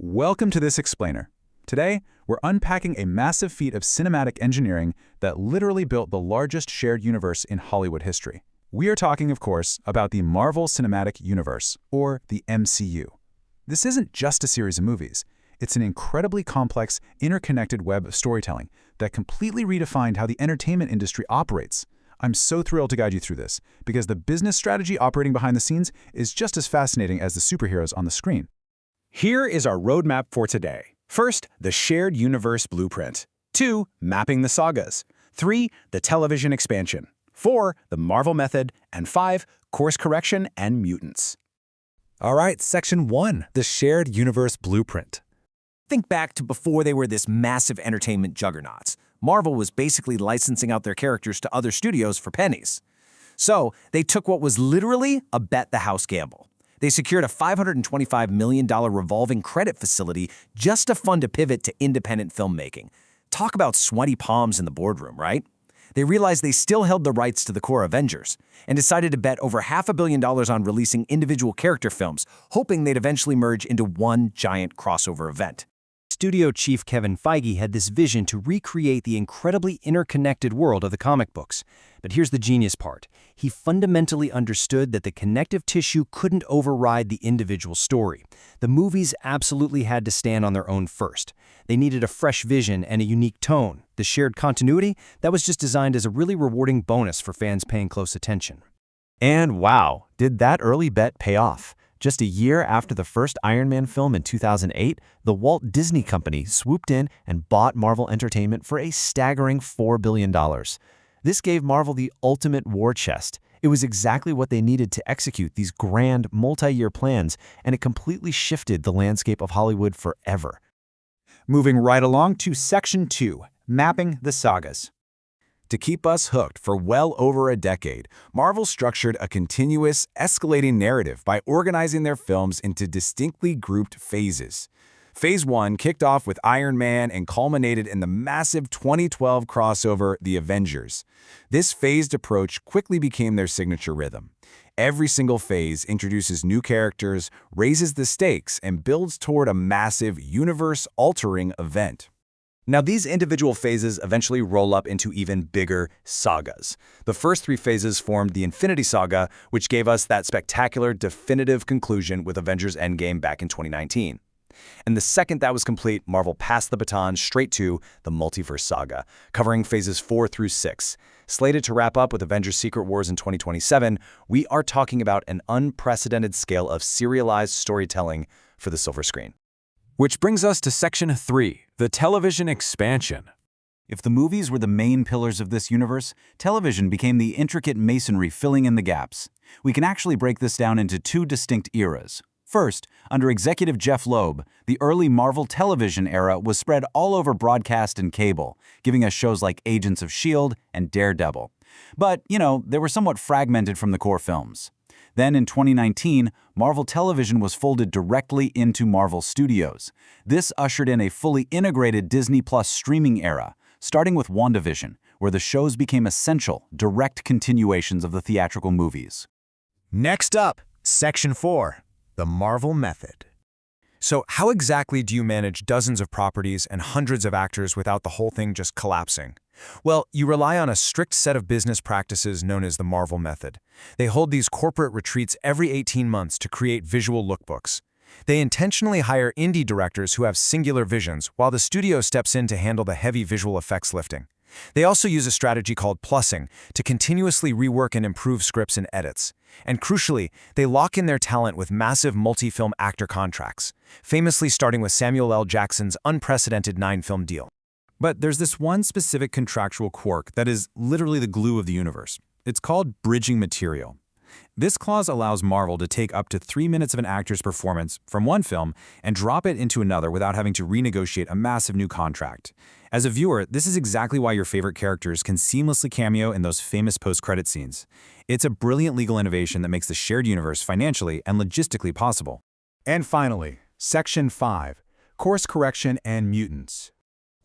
Welcome to this explainer. Today, we're unpacking a massive feat of cinematic engineering that literally built the largest shared universe in Hollywood history. We are talking, of course, about the Marvel Cinematic Universe, or the MCU. This isn't just a series of movies. It's an incredibly complex, interconnected web of storytelling that completely redefined how the entertainment industry operates. I'm so thrilled to guide you through this, because the business strategy operating behind the scenes is just as fascinating as the superheroes on the screen. Here is our roadmap for today. First, the shared universe blueprint. 2, mapping the sagas. 3, the television expansion. 4, the Marvel method. And 5, course correction and mutants. All right, Section 1, the shared universe blueprint. Think back to before they were this massive entertainment juggernauts. Marvel was basically licensing out their characters to other studios for pennies. So they took what was literally a bet-the-house gamble. They secured a $525 million revolving credit facility just to fund a pivot to independent filmmaking. Talk about sweaty palms in the boardroom, right? They realized they still held the rights to the core Avengers and decided to bet over $500 million on releasing individual character films, hoping they'd eventually merge into one giant crossover event. Studio chief Kevin Feige had this vision to recreate the incredibly interconnected world of the comic books. But here's the genius part. He fundamentally understood that the connective tissue couldn't override the individual story. The movies absolutely had to stand on their own first. They needed a fresh vision and a unique tone. The shared continuity, that was just designed as a really rewarding bonus for fans paying close attention. And wow, did that early bet pay off? Just a year after the first Iron Man film in 2008, the Walt Disney Company swooped in and bought Marvel Entertainment for a staggering $4 billion. This gave Marvel the ultimate war chest. It was exactly what they needed to execute these grand, multi-year plans, and it completely shifted the landscape of Hollywood forever. Moving right along to Section 2, mapping the sagas. To keep us hooked for well over a decade, Marvel structured a continuous, escalating narrative by organizing their films into distinctly grouped phases. Phase 1 kicked off with Iron Man and culminated in the massive 2012 crossover, The Avengers. This phased approach quickly became their signature rhythm. Every single phase introduces new characters, raises the stakes, and builds toward a massive, universe-altering event. Now, these individual phases eventually roll up into even bigger sagas. The first 3 phases formed the Infinity Saga, which gave us that spectacular, definitive conclusion with Avengers Endgame back in 2019. And the second that was complete, Marvel passed the baton straight to the Multiverse Saga, covering phases 4 through 6. Slated to wrap up with Avengers Secret Wars in 2027, we are talking about an unprecedented scale of serialized storytelling for the silver screen. Which brings us to Section 3, the television expansion. If the movies were the main pillars of this universe, television became the intricate masonry filling in the gaps. We can actually break this down into 2 distinct eras. First, under executive Jeff Loeb, the early Marvel television era was spread all over broadcast and cable, giving us shows like Agents of S.H.I.E.L.D. and Daredevil. But, they were somewhat fragmented from the core films. Then in 2019, Marvel Television was folded directly into Marvel Studios. This ushered in a fully integrated Disney Plus streaming era, starting with WandaVision, where the shows became essential, direct continuations of the theatrical movies. Next up, Section 4, the Marvel method. So how exactly do you manage dozens of properties and hundreds of actors without the whole thing just collapsing? Well, you rely on a strict set of business practices known as the Marvel method. They hold these corporate retreats every 18 months to create visual lookbooks. They intentionally hire indie directors who have singular visions, while the studio steps in to handle the heavy visual effects lifting. They also use a strategy called plussing to continuously rework and improve scripts and edits. And crucially, they lock in their talent with massive multi-film actor contracts, famously starting with Samuel L. Jackson's unprecedented 9-film deal. But there's this one specific contractual quirk that is literally the glue of the universe. It's called bridging material. This clause allows Marvel to take up to 3 minutes of an actor's performance from one film and drop it into another without having to renegotiate a massive new contract. As a viewer, this is exactly why your favorite characters can seamlessly cameo in those famous post-credit scenes. It's a brilliant legal innovation that makes the shared universe financially and logistically possible. And finally, Section 5, course correction and mutants.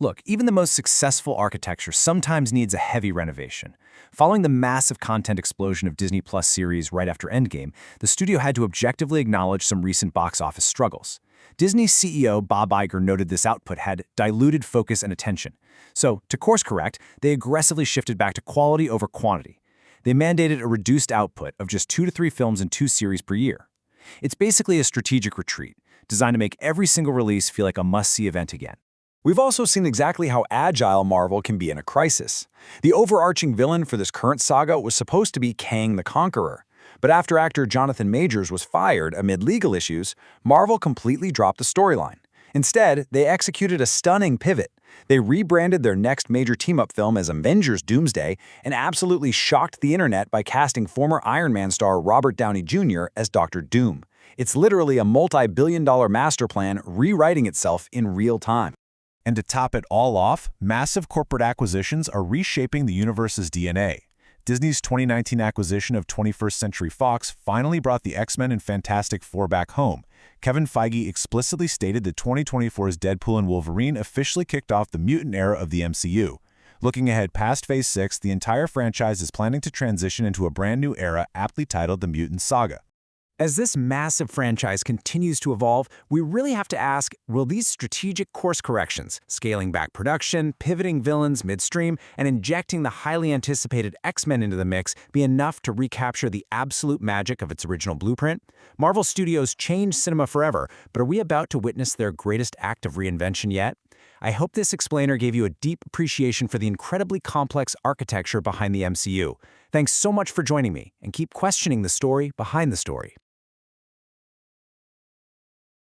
Look, even the most successful architecture sometimes needs a heavy renovation. Following the massive content explosion of Disney Plus series right after Endgame, the studio had to objectively acknowledge some recent box office struggles. Disney's CEO Bob Iger noted this output had diluted focus and attention. So, to course correct, they aggressively shifted back to quality over quantity. They mandated a reduced output of just 2 to 3 films and 2 series per year. It's basically a strategic retreat, designed to make every single release feel like a must-see event again. We've also seen exactly how agile Marvel can be in a crisis. The overarching villain for this current saga was supposed to be Kang the Conqueror. But after actor Jonathan Majors was fired amid legal issues, Marvel completely dropped the storyline. Instead, they executed a stunning pivot. They rebranded their next major team-up film as Avengers Doomsday and absolutely shocked the internet by casting former Iron Man star Robert Downey Jr. as Dr. Doom. It's literally a multi-billion-dollar master plan rewriting itself in real time. And to top it all off, massive corporate acquisitions are reshaping the universe's DNA. Disney's 2019 acquisition of 21st Century Fox finally brought the X-Men and Fantastic Four back home. Kevin Feige explicitly stated that 2024's Deadpool and Wolverine officially kicked off the mutant era of the MCU. Looking ahead past Phase 6, the entire franchise is planning to transition into a brand new era aptly titled the Mutant Saga. As this massive franchise continues to evolve, we really have to ask, will these strategic course corrections, scaling back production, pivoting villains midstream, and injecting the highly anticipated X-Men into the mix, be enough to recapture the absolute magic of its original blueprint? Marvel Studios changed cinema forever, but are we about to witness their greatest act of reinvention yet? I hope this explainer gave you a deep appreciation for the incredibly complex architecture behind the MCU. Thanks so much for joining me, and keep questioning the story behind the story.